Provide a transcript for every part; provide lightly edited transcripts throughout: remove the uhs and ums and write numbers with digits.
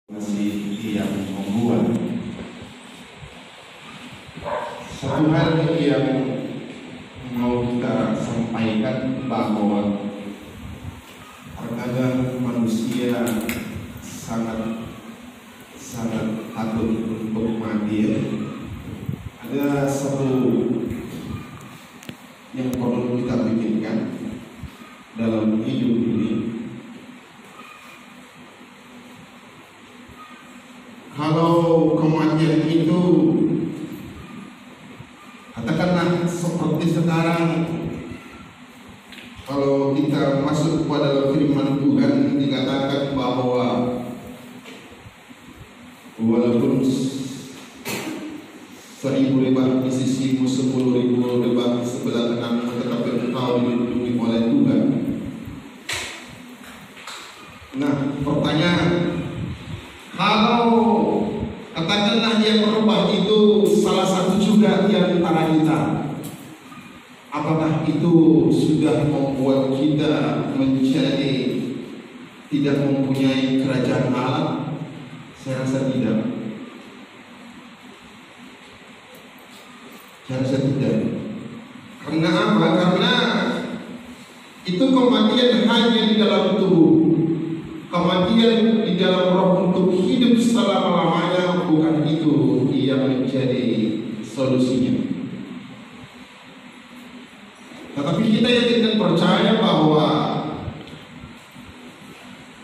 masih yang membuat satu hal yang mau kita sampaikan bahwa terkadang manusia sangat takut untuk mati. Ada satu yang perlu kita pikirkan dalam hidup ini. Kalau kematian itu katakanlah seperti sekarang, kalau kita masuk kepada firman Tuhan dikatakan bahwa walaupun 1000 lebah di sisimu, 10.000 lebah di sebelah kananmu, tetapi engkau dilindungi oleh Tuhan. Nah, pertanyaan, kalau katakanlah yang berubah itu salah satu juga di antara kita, apakah itu sudah membuat kita menjadi tidak mempunyai kerajaan Allah? Saya rasa tidak. Saya rasa tidak. Karena apa? Karena itu kematian hanya di dalam tubuh. Kematian di dalam roh untuk hidup selama-lamanya, bukan itu yang menjadi solusinya. Tetapi kita yakin dan percaya bahwa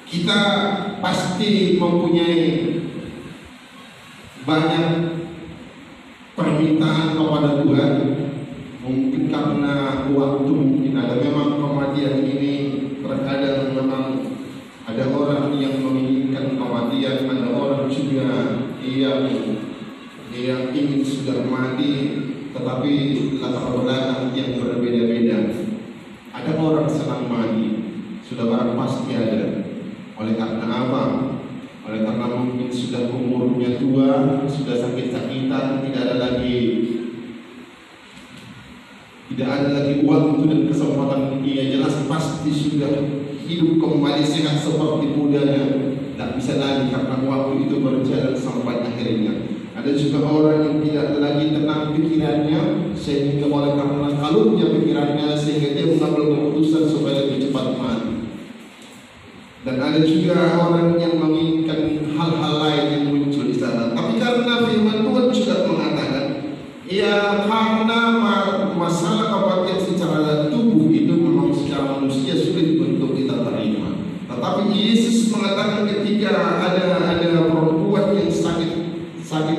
kita pasti mempunyai banyak permintaan kepada Tuhan. Mungkin karena waktu, mungkin ada memang kematian ini terkadang memang ada orang yang menginginkan kematian, ada orang juga yang ingin sudah mati, tetapi latar belakang yang berbeda-beda. Ada orang senang mati, sudah barang pasti ada. Oleh karena apa? Oleh karena mungkin sudah umurnya tua, sudah sakit-sakitan, tidak ada lagi waktu dan kesempatan. Ia jelas pasti sudah hidup kembali sehat seperti mudanya, tak bisa lagi karena waktu itu berjalan sampai akhirnya. Ada juga orang yang tidak lagi tenang pikirannya, sehingga oleh karena kalutnya pikirannya, sehingga dia mengambil keputusan supaya lebih cepat mati. Dan ada juga orang yang menginginkan hal-hal lain yang muncul di sana. Tapi karena firman Tuhan juga mengatakan, ya karena masalah kematian secara tubuh itu memang secara manusia sulit untuk kita terima. Tetapi Yesus mengatakan ketika ada perempuan yang sakit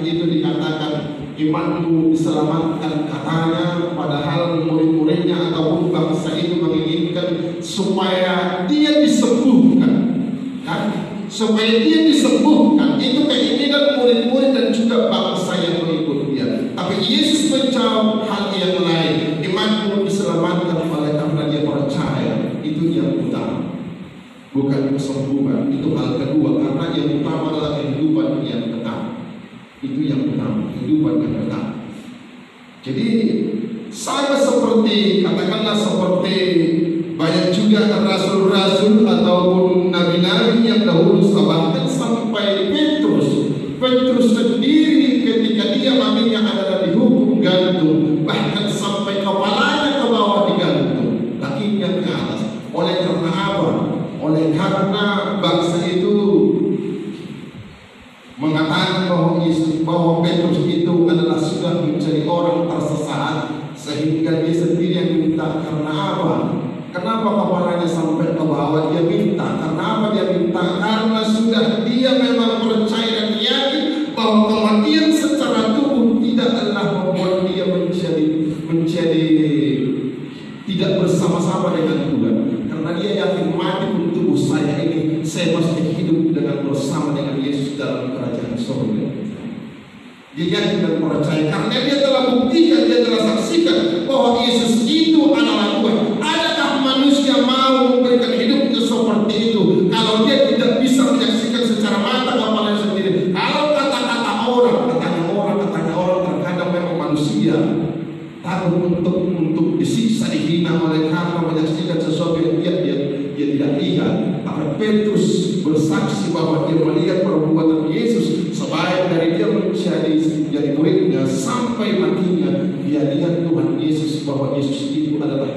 itu dikatakan imanmu diselamatkan, katanya, padahal murid-muridnya ataupun bangsa itu menginginkan supaya dia disembuhkan, kan? Supaya dia disembuhkan, itu keinginan murid-murid dan juga bangsa yang mengikut dia. Tapi Yesus menjawab hal yang lain, imanmu diselamatkan oleh karena dia percaya. Itu yang utama, bukan kesembuhan. Itu hal kedua, karena yang utama adalah kehidupan yang kekal. Itu yang utama, kehidupan yang kekal. Jadi sama seperti, katakanlah seperti banyak juga rasul-rasul ataupun nabi-nabi yang dahulu, bahkan sampai Petrus sendiri ketika dia matinya adalah dihukum gantung, bahkan sampai kepalanya ke bawah digantung, kakinya ke atas. Oleh karena apa? Oleh karena bangsa itu mengatakan bahwa Petrus itu adalah sudah menjadi orang tersesat, sehingga dia sendiri yang minta. Karena apa? Kenapa kepalanya sampai ke bawah? Dia minta. Kenapa dia minta? Karena sudah dia memang percaya dan yakin bahwa kematian secara tubuh tidaklah membuat dia menjadi tidak bersama-sama dengan Tuhan. Karena dia yakin mati pun tubuh saya ini, saya masih hidup dengan bersama dengan Yesus dalam kerajaan surga. Dia yakin dan percaya karena dia telah buktikan, dia telah saksikan bahwa Yesus itu adalah Tuhan. Adakah manusia mau memberikan hidupnya seperti itu kalau dia tidak bisa menyaksikan secara mata kepalanya sendiri? Kalau kata-kata orang terkadang memang manusia takut untuk disiksa, dihina oleh karena menyaksikan sesuatu yang dia tidak lihat. Maka Petrus bersaksi bahwa dia melihat perbuatan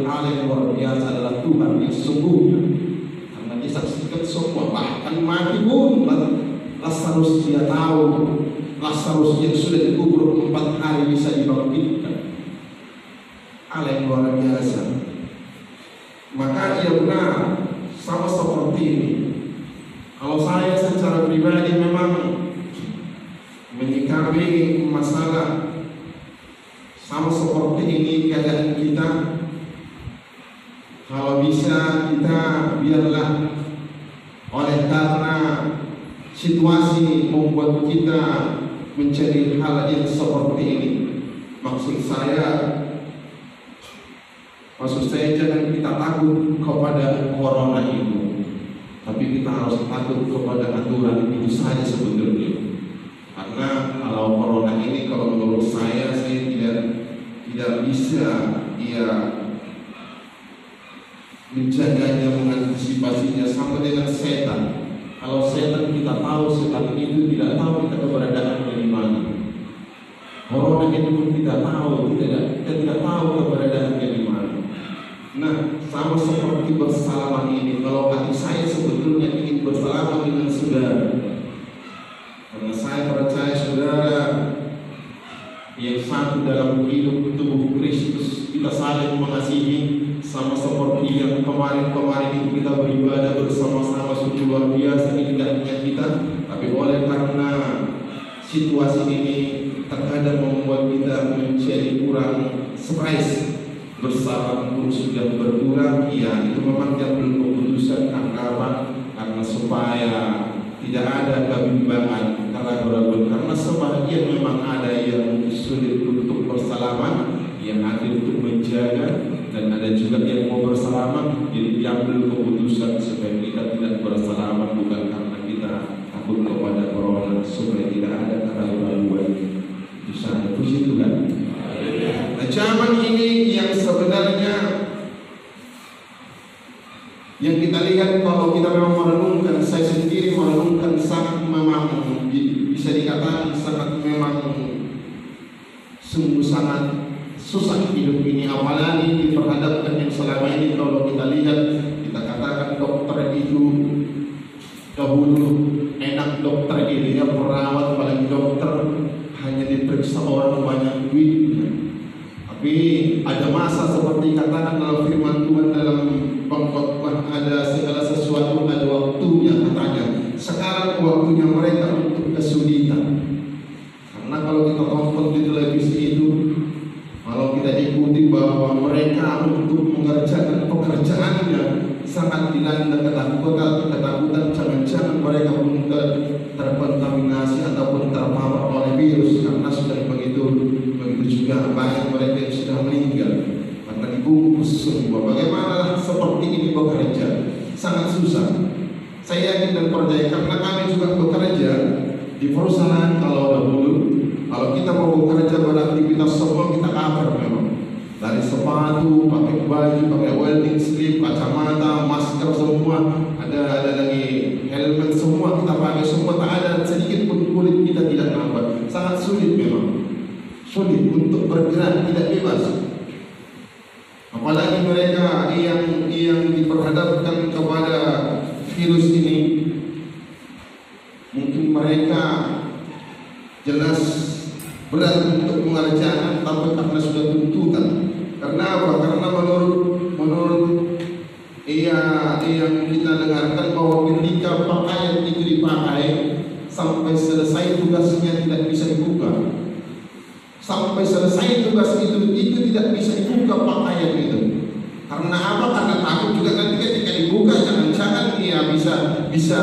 Allah yang luar biasa adalah Tuhan yang sesungguhnya. Karena dia saksikan semua, bahkan mati pun Lazarus dia tahu. Lazarus yang sudah dikubur 4 hari bisa dibangkitkan. Allah yang luar biasa. Maka ia benar, sama seperti ini. Kalau saya secara pribadi memang menyikapi masalah sama seperti ini keadaan kita, kalau bisa kita biarlah, oleh karena situasi membuat kita mencari hal yang seperti ini. Maksud saya jangan kita takut kepada corona itu, tapi kita harus takut kepada aturan itu saja sebetulnya. Karena kalau corona ini, kalau menurut saya tidak bisa menjaganya, mengantisipasinya sama dengan setan. Kalau setan kita tahu, setan itu tidak tahu kita keberadaannya di mana. Corona itu pun kita tahu, kita tidak tahu keberadaannya di mana. Nah, sama seperti bersalaman ini, kalau hati saya sebetulnya ingin bersalaman dengan saudara, karena saya percaya saudara yang satu dalam hidup tubuh Kristus, kita saling mengasihi. Sama seperti yang kemarin itu kita beribadah bersama-sama, sungguh luar biasa. Ini tidak hanya kita, tapi oleh karena situasi ini terkadang membuat kita menjadi kurang surprise. Bersama pun sudah berkurang, ya itu memang yang belum keputusan. Karena apa? Karena supaya tidak ada kebimbangan, karena sebagian memang ada yang sulit untuk bersalaman, yang hadir untuk menjaga, dan ada juga yang mau bersalaman. Jadi diambil keputusan supaya kita tidak bersalaman, bukan karena kita takut kepada corona, supaya tidak ada keraguan di sana. Puji Tuhan. Nah, zaman ini yang sebenarnya yang kita lihat, kalau kita memang merenungkan, saya sendiri merenungkan, sangat memang bisa dikatakan sangat memang sungguh sangat susah hidup ini, apalagi diperhadapkan yang selama ini. Kalau kita lihat, kita katakan dokter itu dahulu enak, dokter ini ya, perawat paling dokter hanya diperiksa orang banyak duitnya. Tapi ada masa seperti katakan dalam firman Tuhan dalam pengkhotbah, ada segala sesuatu ada waktunya katanya. Sekarang waktunya mereka untuk kesulitan. Karena kalau kita tonton di televisi itu, kalau kita ikuti bahwa mereka untuk mengerjakan pekerjaannya sangat dilanda ketakutan, jangan-jangan mereka pun terkontaminasi ataupun terpapar oleh virus, karena sudah begitu juga banyak mereka yang sudah meninggal karena dibungkus semua. Bagaimana seperti ini bekerja? Sangat susah. Saya yakin dan percaya, karena kami juga bekerja di perusahaan. Kalau kita mau bekerja, beraktivitas semua kita cover memang. Dari sepatu, pakai baju, pakai welding strip, kacamata, masker semua, ada lagi helmet semua kita pakai semua, tak ada sedikit pun kulit kita tidak nampak. Sangat sulit memang. Sulit untuk bergerak, tidak bebas. Apalagi mereka yang diperhadapkan kepada virus ini, mungkin mereka jelas berat untuk mengerjakan, tapi karena sudah tuntutan. Karena apa? Karena menurut yang kita dengarkan bahwa ketika pakaian itu dipakai sampai selesai tugasnya tidak bisa dibuka. Sampai selesai tugas itu tidak bisa dibuka pakaian itu. Karena apa? Karena takut juga nanti ketika dibuka jangan-jangan dia bisa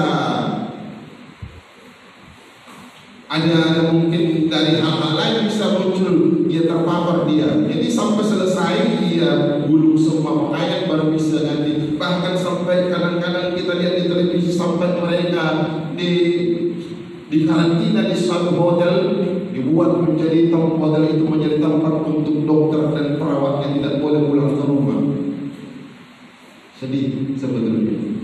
ada mungkin dari hal-hal lain bisa muncul, dia terpapar dia. Jadi sampai selesai dia gulung semua pakaian baru bisa nanti. Bahkan sampai kadang-kadang kita lihat di televisi sampai mereka di karantina di suatu hotel, dibuat menjadi hotel itu menjadi tempat untuk dokter dan perawat yang tidak boleh pulang ke rumah. Sedih sebetulnya.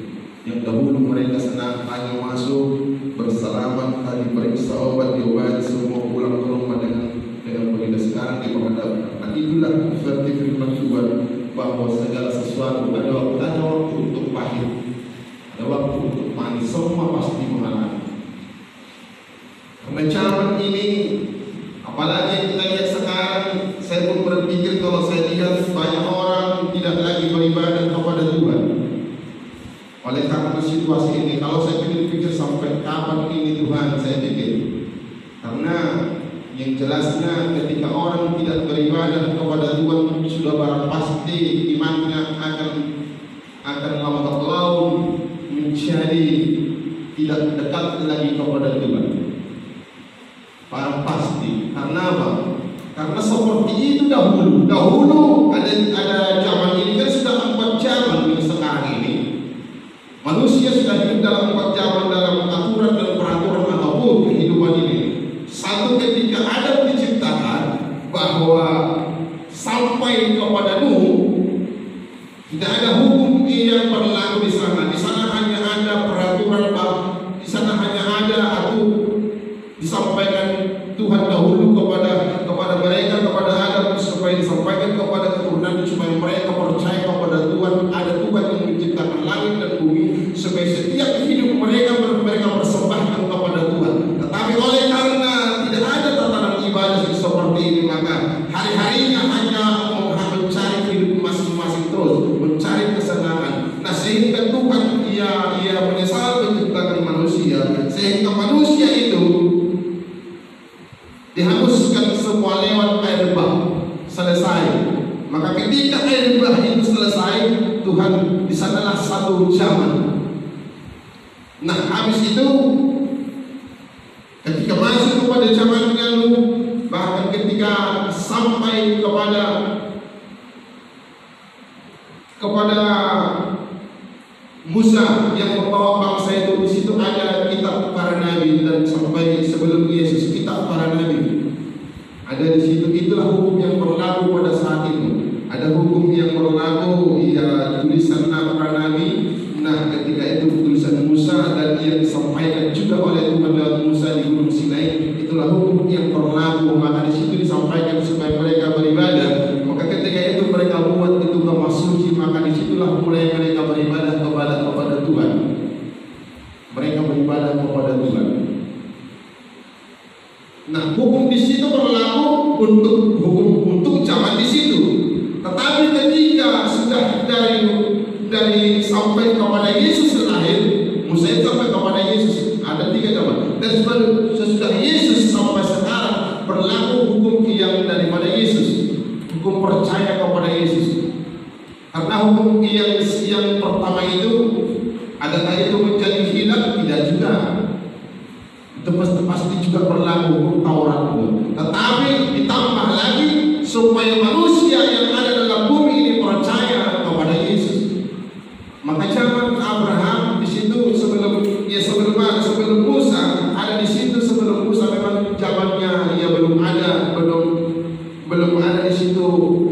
Yang dahulu mereka senang hanya masuk bersalaman, tadi periksa obat, diobati semua, pulang ke rumah dengan begitu. Sekarang diperhadapkan. Nah, itulah seperti firman Tuhan bahwa segala berlalu, ada waktu untuk pahit, ada waktu untuk manis, semua pasti mengalami. Karena zaman ini, apalagi kita lihat sekarang, saya pun berpikir kalau saya lihat banyak orang tidak lagi beribadah kepada Tuhan. Oleh karena situasi ini, kalau saya pikir-pikir sampai kapan ini Tuhan, saya pikir, karena yang jelasnya ketika orang tidak beribadah kepada Tuhan, sudah barang pasti imannya akan lambat laun menjadi tidak dekat lagi kepada Tuhan. Barang pasti. Karena apa? Karena seperti itu dahulu ada zaman ini kan sudah 4 zaman sekarang ini. Manusia sudah hidup dalam 4 zaman, dalam aturan dan peraturan apapun kehidupan ini. Satu ketika Adam diciptakan, bahwa sampai kepada Nuh tidak ada hukum yang berlaku di sana. Di sana hanya ada peraturan, di sana hanya ada atau disampaikan Tuhan dahulu kepada mereka, kepada Adam, supaya disampaikan kepada keturunan, supaya mereka percaya kepada Tuhan. Ada Tuhan yang menciptakan langit dan bumi, supaya setiap hidup mereka persembahkan kepada Tuhan. Tetapi oleh karena tidak ada tatanan ibadah seperti ini, maka hari-harinya hanya mencari hidup masing-masing, terus mencari kesenangan. Nah, sehingga Tuhan ia menyesal menciptakan manusia, sehingga manusia itu dihanguskan semua lewat air bah. Selesai. Maka ketika air bah itu selesai, Tuhan di sanalah satu zaman. Nah, habis itu ketika masuk kepada zaman Nuh, bahkan ketika sampai kepada Musa yang membawa bangsa itu, di situ ada kitab para nabi, dan sampai sebelum Yesus kitab para nabi ada di situ. Itulah hukum yang berlaku pada saat itu. Ada hukum yang berlaku, ya, tulisan para nabi. Nah, ketika itu tulisan Musa, dan yang disampaikan juga oleh Tuhan lewat Musa di Gunung Sinai, itulah hukum yang berlaku. Maka di situ disampaikan supaya mereka beribadah. Maka ketika itu mereka buat itu kamar suci, maka disitulah mulai mereka beribadah kepada Tuhan. Mereka beribadah kepada Tuhan. Nah, hukum di situ berlaku untuk zaman di situ. Tetapi ketika sudah dari sampai kepada Yesus lahir, Musa sampai kepada Yesus, ada 3 zaman. Dan sesudah Yesus sampai sekarang berlaku hukum yang daripada Yesus, hukum percaya kepada Yesus. Karena hukum yang pertama itu, adakah itu menjadi hilang? Tidak juga. Itu pasti juga berlaku hukum Taurat. Tetapi ditambah lagi supaya manusia yang ada dalam bumi ini percaya kepada Yesus. Maka zaman Abraham di situ sebelum Musa ada di situ. Sebelum Musa memang zamannya belum ada di situ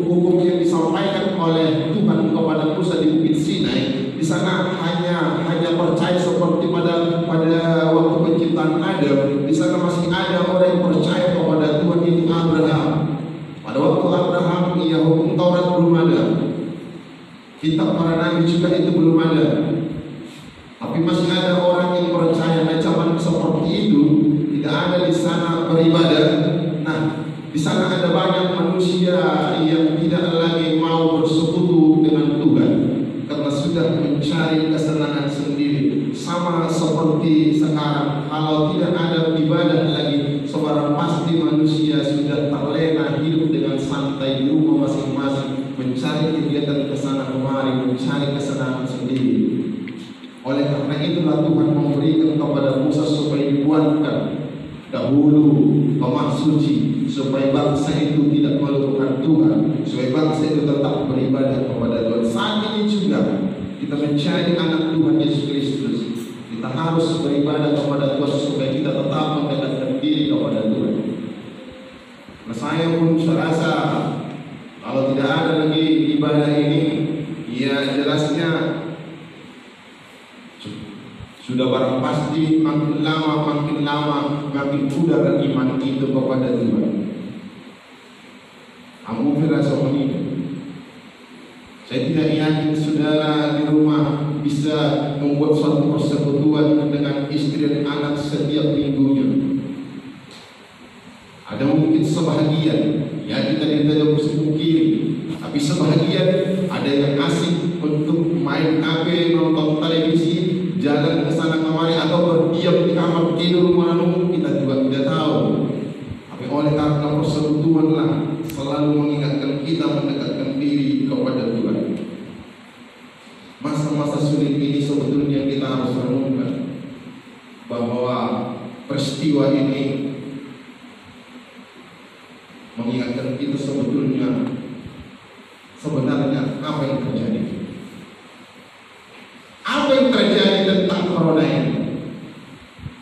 hukum yang disampaikan oleh Tuhan kepada Musa di Bukit Sinai. Di sana hanya percaya seperti pada waktu penciptaan Adam. Di sana masih ada orang yang percaya kepada Tuhan, itu Abraham. Pada waktu Abraham, hukum Taurat belum ada, kitab para nabi juga itu belum ada. Tapi masih ada orang yang percaya. Nah, zaman seperti itu tidak ada di sana beribadah. Nah, di sana ada banyak manusia yang tidak lagi mau bersekutu dengan Tuhan karena sudah mencari kesenangan sendiri. Sama seperti sekarang, kalau tidak ada ibadah lagi, sebarang pasti manusia sudah terlena hidup dengan santai di rumah masing-masing, mencari kegiatan kesana kemari, mencari kesenangan sendiri. Oleh karena itulah Tuhan memberikan kepada Musa supaya dibuatkan dahulu kemah suci, supaya bangsa itu tidak melupakan Tuhan, supaya bangsa itu tetap beribadah kepada Tuhan. Saat ini juga kita menjadi anak Tuhan Yesus Kristus, kita harus beribadah kepada Tuhan supaya kita tetap mendekatkan diri kepada Tuhan. Nah, saya pun serasa kalau tidak ada lagi ibadah ini, ya jelasnya sudah barang pasti makin lama makin pudar iman itu kepada Tuhan. Amu firasa ini Saya tidak yakin saudara di rumah bisa membuat suatu persekutuan dengan istri dan anak setiap minggunya. Ada mungkin sebahagian, ya kita tidak mungkin, tapi sebahagian ada yang asik untuk main HP, nonton televisi, jalan ke sana kemari, atau berdiam di kamar tidur mana kita juga tidak tahu. Tapi oleh karena persekutuan lah selalu mengingatkan kita mendekatkan diri kepada Tuhan. Masa-masa sulit ini sebetulnya kita harus renungkan bahwa peristiwa ini mengingatkan kita sebenarnya apa yang terjadi. Apa yang terjadi tentang corona ini?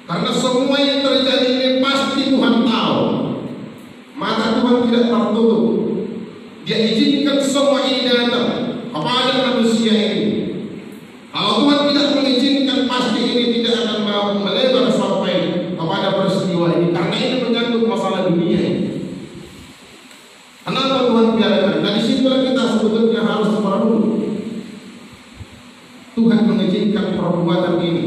Karena semua yang terjadi ini pasti Tuhan tahu. Maka Tuhan tidak tertutup. Dia izinkan semua ini datang kepada manusia ini. Kalau Tuhan tidak mengizinkan, pasti ini tidak akan mau melebar sampai kepada peristiwa ini. Karena ini menyangkut masalah dunia ini. Kenapa Tuhan biarkan? Nah, disitulah kita sebetulnya harus merenung. Tuhan mengizinkan perbuatan ini,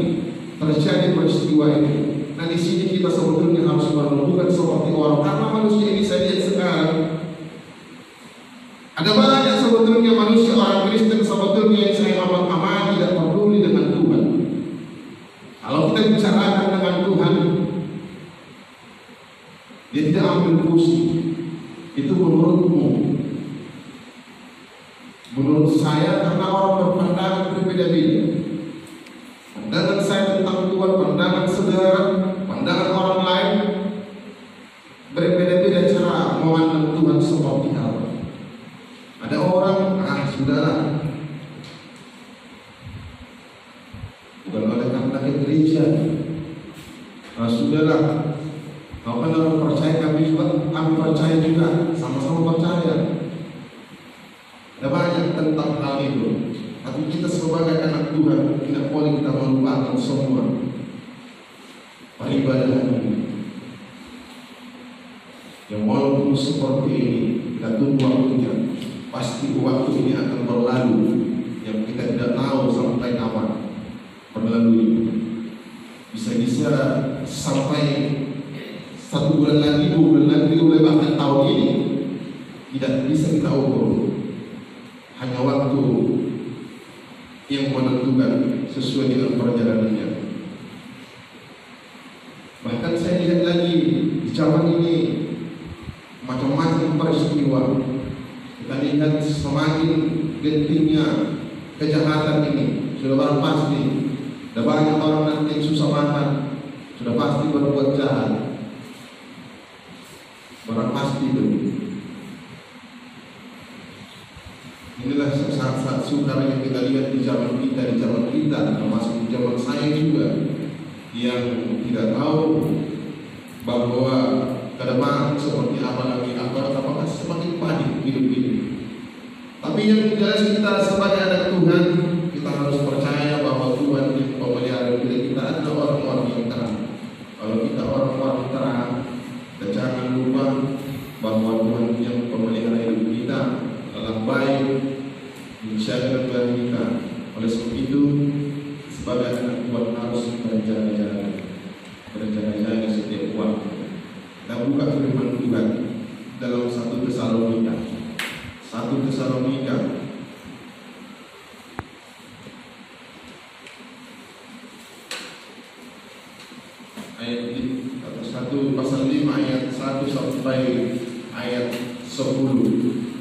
terjadi peristiwa ini. Nah, di sini kita sebetulnya harus merenung, bukan seperti orang. Karena manusia ini saya lihat sekarang ada banyak sebetulnya manusia orang Kristen sebetulnya yang saya amat tidak peduli dengan Tuhan. Kalau kita bicarakan dengan Tuhan, dia tidak ambil pusing. Itu menurutmu. Menurut saya, karena orang berpandangan berbeda-beda. Pandangan saya tentang Tuhan, pandangan saudara, pandangan orang lain berbeda-beda cara memandang Tuhan seperti apa. Ada orang, saudara, bukan oleh karena ke gereja, saudara, kau kan orang percaya, kami percaya juga, sama-sama percaya. Ada banyak tentang hal itu. Tapi kita sebagai anak Tuhan tidak boleh kita melupakan semua peribadahan ini. Yang walaupun seperti ini, kita tunggu waktunya. Pasti waktu ini akan berlalu. Yang kita tidak tahu sampai kapan berlalu. Bisa-bisa sampai 1 bulan lagi, 2 bulan lagi, bahkan tahun ini tidak bisa kita ukur. Hanya waktu yang menentukan sesuai dengan perjalanannya. Bahkan saya lihat lagi di zaman ini macam-macam peristiwa. Kita lihat semakin gentingnya kejahatan ini. Sudah barang pasti ada banyak orang nanti yang susah makan, sudah pasti berbuat jahat. Barang pasti itu. Inilah saat-saat sukar yang kita lihat di zaman kita, termasuk di zaman saya juga, yang tidak tahu bahwa ke depan seperti apa lagi, apakah semakin panik hidup ini. Tapi yang jelas kita sebagai anak Tuhan, kita harus percaya bahwa Tuhan yang memelihara diri kita adalah orang-orang yang terang. Kalau kita orang-orang terang, kita jangan lupa bahwa Tuhan yang memelihara hidup kita adalah baik, menjaga Tuhan kita. Oleh sebab itu, sebagai anak Tuhan harus berjaga-jaga setiap waktu. Kita buka firman Tuhan dalam 1 Tesalonika. 1 Tesalonika ayat 1 pasal 5 ayat 1 sampai ayat 10.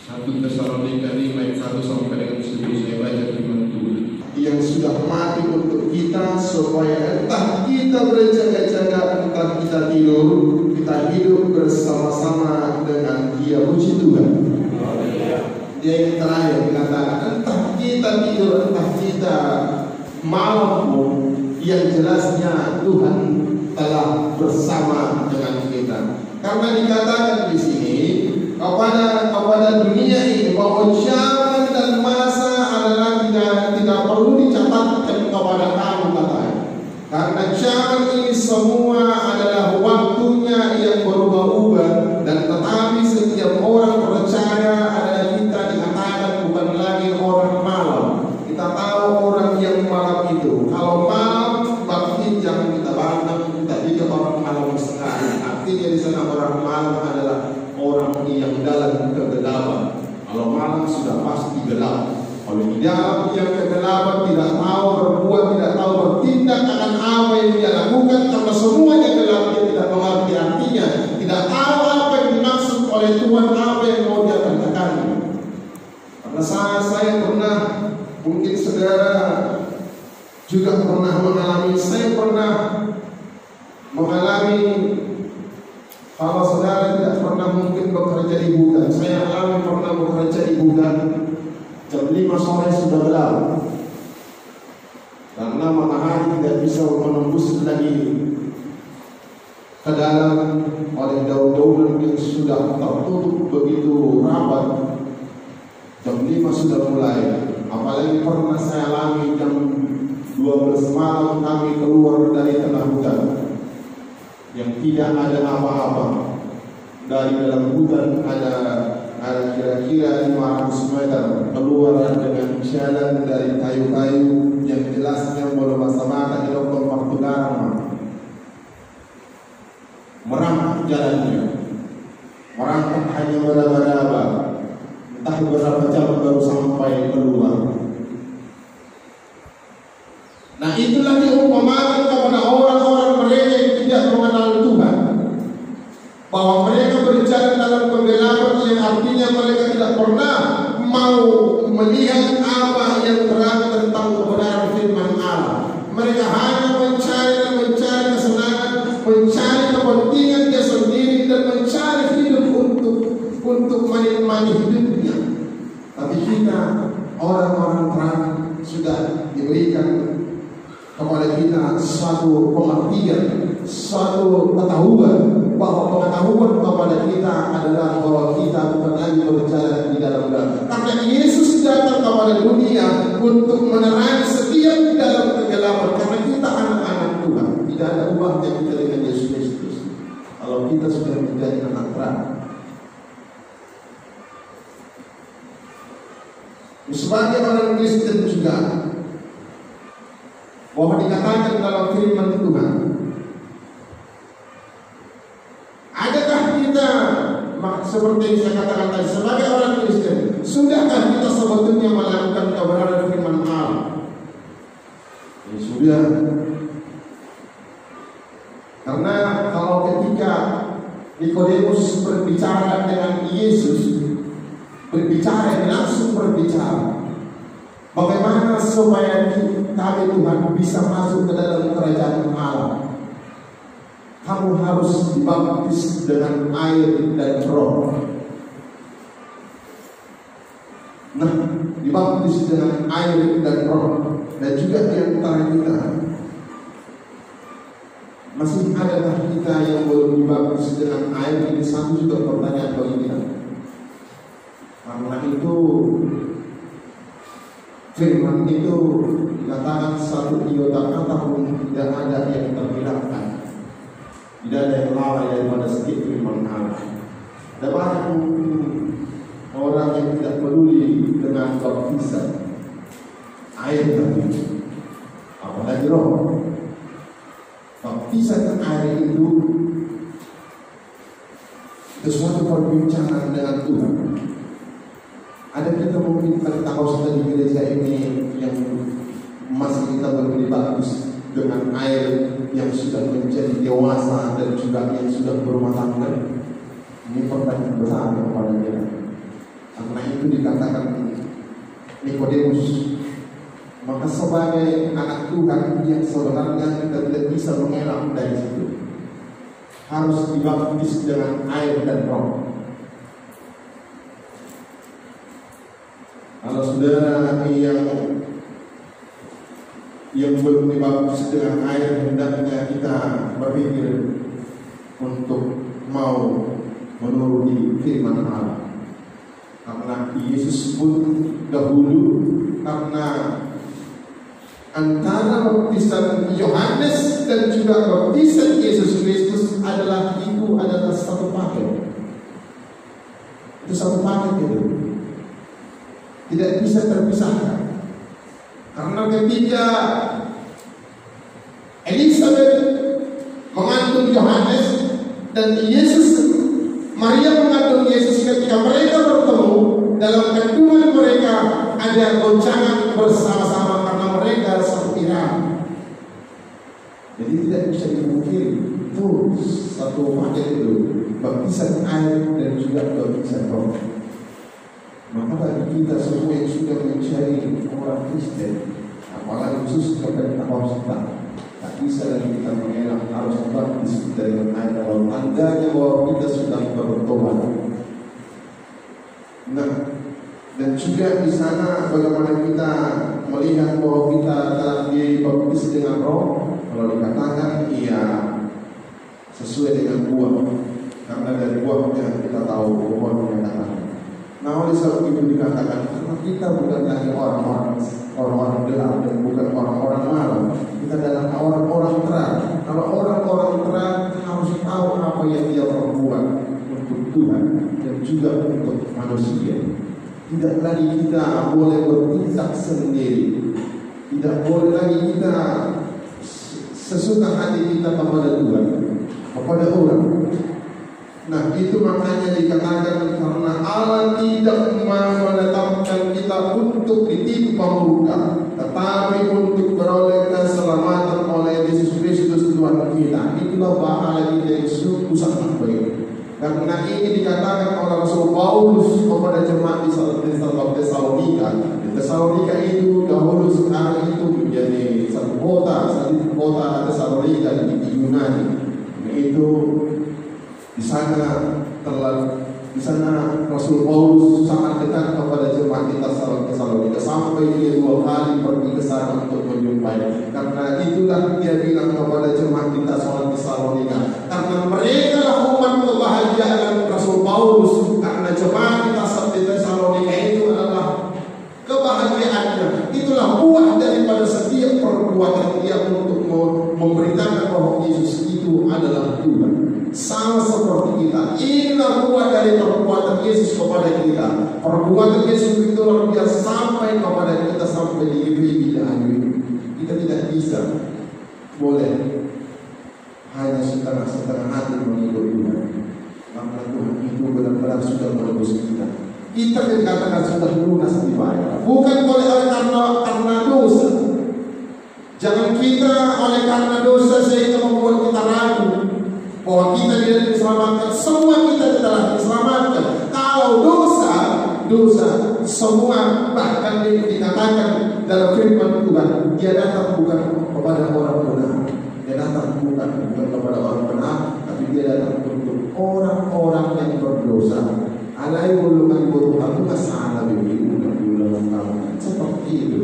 1 Tesalonika 5 ayat 1 sampai dengan 10. Saya baca firman Tuhan. Yang sudah mati untuk kita, supaya entah kita berjaga-jaga, entah kita tidur, kita hidup bersama-sama dengan Dia. Puji Tuhan. Dia yang terakhir dikatakan, entah kita tidur, entah kita mampu, yang jelasnya Tuhan telah bersama dengan kita. Karena dikatakan di sini kepada dunia ini bahwa zaman dan masa adalah tidak perlu dicatatkan kepada kamu, katanya. Karena zaman ini semua adalah waktunya yang berubah-ubah, dan tetapi setiap orang percaya adalah kita dikatakan bukan lagi orang malam. Kita tahu orang yang malam itu. Kalau malam berarti jangan kita bantah, kita juga orang malam sekali. Artinya di sana orang malam adalah orang yang dalam kegelapan. Kalau malam sudah pasti gelap. Kalau di dalam yang kegelapan, tidak tahu berbuat, tidak tahu bertindak akan apa yang dia lakukan, karena semuanya gelap, dia tidak mengerti artinya, tidak tahu apa yang dimaksud oleh Tuhan, apa yang mau dia katakan. Karena saya pernah, mungkin saudara juga pernah mengalami, saya pernah mengalami. Kalau saudara tidak pernah mungkin bekerja di hutan, saya alami pernah bekerja di hutan. Jam 5 sore sudah gelap, karena matahari tidak bisa menembus lagi ke dalam oleh daun-daunan yang sudah tertutup begitu rapat. Jam 5 sudah mulai. Apalagi pernah saya alami jam 12 malam kami keluar dari tengah hutan yang tidak ada apa-apa. Dari dalam hutan ada kira-kira 500 meter, keluar dengan jalan dari kayu-kayu yang jelasnya berbahasa di lokal Portugal, merangkak jalannya, merangkak hanya beraba-aba, entah berapa jam baru sampai keluar. Nah, itulah diumpamakan kepada orang-orang mereka yang tidak mengenal Tuhan, bahwa mereka berjalan dalam kegelapan, yang artinya mereka tidak pernah mau melihat apa yang terang tentang kebenaran firman Allah. Mereka hanya mencari kesenangan, mencari kepentingan dia sendiri, dan mencari hidup untuk menikmati hidupnya. Tapi kita orang-orang terang sudah diberikan kepada kita suatu pengertian, suatu pengetahuan, bahwa pengetahuan kepada kita adalah bahwa kita bukan lagi berjalan di dalam gelap. Karena Yesus datang kepada dunia untuk menerangi setiap di dalam kegelapan. Karena kita anak-anak Tuhan, tidak ada ubahnya kita dengan Yesus Kristus. Kalau kita sudah menjadi anak terang. Sebagai orang Kristen juga, bahwa dikatakan dalam firman Tuhan, adakah kita, seperti yang saya katakan tadi, sebagai orang Kristen, sudahkah kita sebetulnya melakukan kebenaran firman Allah? Ya sudah. Karena kalau ketika Nikodemus berbicara dengan Yesus, langsung berbicara, bagaimana supaya kami Tuhan bisa masuk ke dalam kerajaan Allah? Kamu harus dibaptis dengan air dan roh. Nah, dibaptis dengan air dan roh. Dan juga di antara kita, masih adakah kita yang belum dibaptis dengan air? Ini satu juga pertanyaan bagi kita. Karena itu firman itu dikatakan satu iota kata pun tidak ada yang terhilangkan, tidak ada yang lalai daripada setiap firman Allah. Ada banyak orang yang tidak peduli dengan baptisan air tadi, apalagi roh. Baptisan air itu suatu perbincangan dengan Tuhan. Ada kita mungkin tahu sudah di gereja ini yang masih kita belum dibaptis dengan air, yang sudah menjadi dewasa dan juga yang sudah berumah tangga. Ini pertanyaan besar kepada kita. Karena itu dikatakan Nikodemus, maka sebagai anak Tuhan yang sebenarnya kita tidak bisa mengelak dari situ, harus dibaptis dengan air dan roh. Kalau saudara yang belum dibaptis dengan air, hendaknya kita berpikir untuk mau menuruti firman Allah. Karena Yesus pun dahulu, karena antara baptisan Yohanes dan juga baptisan Yesus Kristus adalah satu paket. Itu satu paket itu. Tidak bisa terpisahkan. Karena ketika Elizabeth mengandung Yohanes dan Maria mengandung Yesus, ketika mereka bertemu dalam kandungan mereka ada goncangan bersama-sama karena mereka satu irama. Jadi tidak bisa dipungkiri itu satu paket itu, baptisan air dan juga baptisan roh. Maka bagi kita semua yang sudah mencari orang Kristen, apalagi khusus kepada kita, tak bisa lagi kita mengelak harus baptis dari air dan tandanya bahwa kita sudah bertobat. Nah, dan juga di sana bagaimana kita melihat bahwa kita telah dibaptis dengan roh. Kalau dikatakan ia sesuai dengan buah, karena dari buahnya kita tahu pohon menyatakan. Nah, oleh sebab itu dikatakan karena kita bukan lagi orang-orang gelap dan bukan orang-orang malam, kita adalah orang-orang terang. Kalau orang-orang terang harus tahu apa yang dia perbuat untuk Tuhan dan juga untuk manusia. Tidak lagi kita boleh bertindak sendiri, tidak boleh lagi kita sesuka hati kita kepada Tuhan, kepada orang. Nah, itu makanya dikatakan karena Allah tidak menetapkan kita untuk ditimpa murka, tetapi untuk beroleh keselamatan oleh Yesus Kristus Tuhan kita. Itulah pahala kita yang sungguh sangat baik. Karena ini dikatakan oleh Rasul Paulus kepada jemaat di Tesalonika. Di Tesalonika itu dahulu sekarang itu menjadi satu kota Tesalonika di Yunani. Itu di sana Rasul Paulus sangat dekat kepada jemaat di Tesalonika sampai dia 2 kali pergi ke sana untuk menjumpai. Karena itulah dia bilang kepada jemaat di Tesalonika, karena mereka lah umat kebahagiaan Rasul Paulus, karena jemaat di Tesalonika itu adalah kebahagiaannya. Itulah buah daripada setiap perbuatan dia untuk memberitakan bahwa Yesus itu adalah Tuhan. Sama seperti kita, inilah buah dari perbuatan Yesus kepada kita. Perbuatan Yesus itu luar biasa sampai kepada kita sampai di bidang ini. Kita tidak bisa boleh hanya setengah-setengah hati mengikut Tuhan. Karena Tuhan itu benar-benar sudah menebus kita. Kita dikatakan sudah lunas dibayar, bukan karena dosa. Jangan kita oleh karena dosa sehingga membuat kita ragu bahwa kita tidak diselamatkan. Semua kita telah diselamatkan. Kalau dosa semua, bahkan dikatakan dalam firman Tuhan, dia datang bukan kepada orang benar, dia datang bukan kepada orang benar, tapi dia datang untuk orang-orang yang berdosa. Alai golongan Tuhan masalah begitu dalam tahun seperti itu.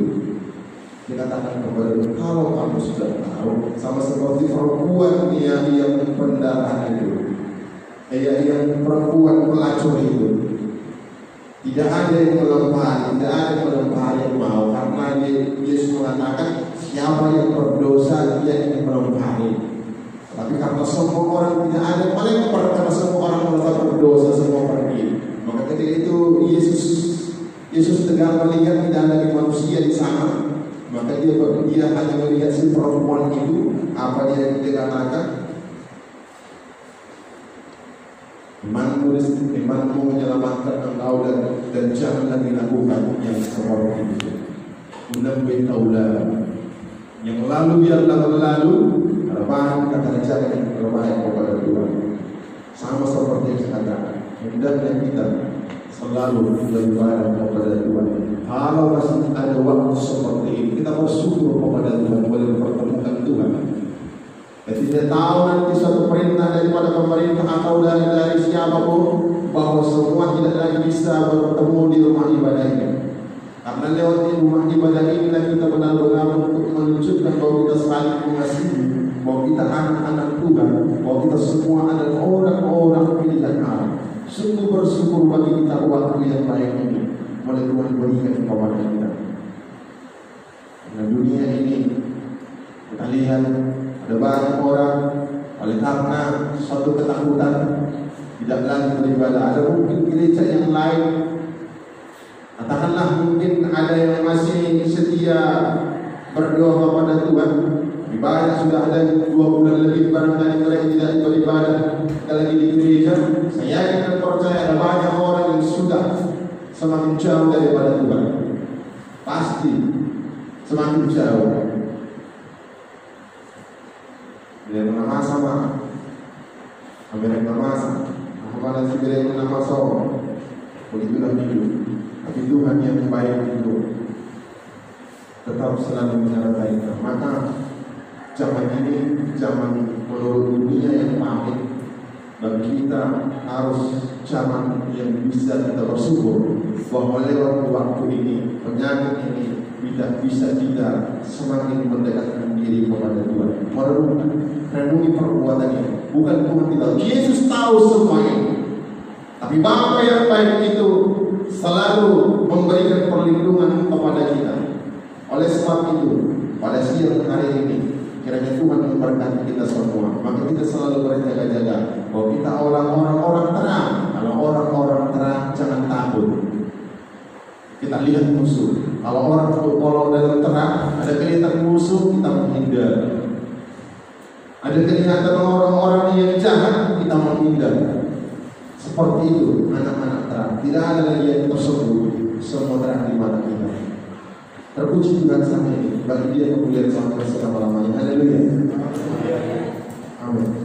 Dikatakan kepada dia, kalau kamu sudah tahu, sama seperti perempuan yang pendarah itu, yang perempuan pelacur itu, tidak ada yang melempari yang mau, karena Yesus mengatakan siapa yang berdosa dia yang melempari. Tapi karena semua orang tidak ada yang paling karena semua orang merasa berdosa, semua pergi. Maka ketika itu Yesus tegar melihat tidak ada manusia di sana. Maka dia hanya melihat si perempuan itu, apa dia katakan? Imanmu menyelamatkan engkau dan janganlah dilakukan yang seperti itu. Munabbi taula. Yang lalu biarlah berlalu, harapan kata jangan bermain kepada Tuhan. Sama seperti yang saya katakan, hendaknya kita selalu beribadah kepada Tuhan. Kalau masih ada waktu seperti ini, kita bersyukur kepada Tuhan boleh mempertemukan Tuhan. Dan tidak tahu nanti suatu perintah daripada pemerintah atau dari siapapun bahwa semua tidak lagi bisa bertemu di rumah ibadah ini. Karena lewat rumah ibadah ini kita benar-benar untuk menunjukkan bahwa kita saling mengasihi, bahwa kita anak-anak Tuhan, bahwa kita semua adalah orang-orang pilihan Allah. Sungguh bersyukur bagi kita waktu yang baik ini oleh Tuhan berikan kepada kita. Nah, dunia ini kesedihan. Ada banyak orang oleh karena suatu ketakutan tidak lagi beribadah. Ada mungkin gereja yang lain, katakanlah mungkin ada yang masih setia berdoa kepada Tuhan. Ibadah sudah ada 2 bulan lebih, barangkali mereka tidak beribadah lagi di gereja. Saya yakin percaya ada banyak orang yang sudah semakin jauh daripada Tuhan. Pasti semakin jauh. Dia nama sama, mereka masa, apa sih mereka nama sama, begitulah hidup. Tapi Tuhan yang baik itu tetap selalu menyertai kita. Maka zaman ini, zaman menurut dunia yang pamit, bagi kita harus zaman yang bisa kita bersyukur bahwa lewat waktu ini, penyakit ini bisa kita semakin mendekatkan diri kepada Tuhan. Renungi perbuatannya. Bukan Tuhan tidak tahu, Yesus tahu semuanya. Tapi Bapa yang baik itu selalu memberikan perlindungan kepada kita. Oleh sebab itu, pada siang hari ini, kiranya Tuhan memberkati kita semua. Maka kita selalu berjaga-jaga bahwa kita orang-orang terang. Kalau orang-orang terang, jangan takut. Kita lihat musuh. Kalau dalam terang ada kelihatan musuh, kita menghindar. Ada kelihatan orang-orang yang jahat, kita menghindar. Seperti itu anak-anak terang. Tidak ada lagi yang tersebut. Semua terang di mata kita. Terpuji Tuhan sampai ini. Bagi Dia kemuliaan sampai selama-lamanya. Haleluya. Amin.